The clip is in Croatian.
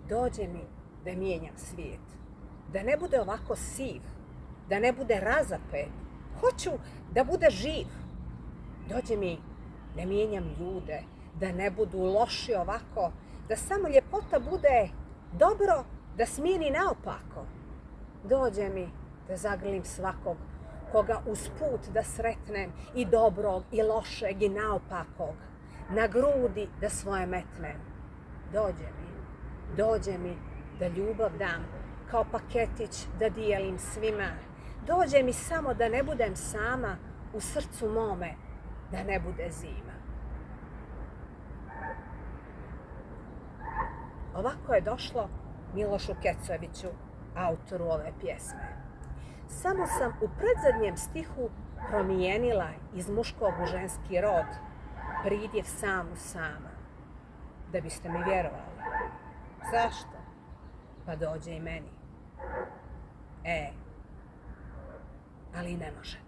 dođe mi da mijenjam svijet. Da ne bude ovako siv, da ne bude razapet. Hoću da bude živ. Dođe mi da mijenjam ljude, da ne budu loši ovako, da samo ljepota bude dobro, da smijeni naopako. Dođe mi da zagrlim svakog, koga usput da sretnem, i dobrog, i lošeg, i naopakog. Na grudi da svoje metnem. Dođe mi da ljubav dam, kao paketić da dijelim svima. Dođe mi samo da ne budem sama, u srcu mome da ne bude zima. Ovako je došlo Milošu Kecoviću, autoru ove pjesme. Samo sam u predzadnjem stihu promijenila iz muškog u ženski rod pridjev samu sama. Da biste mi vjerovali. Zašto? Pa dođe i meni. Ali ne može.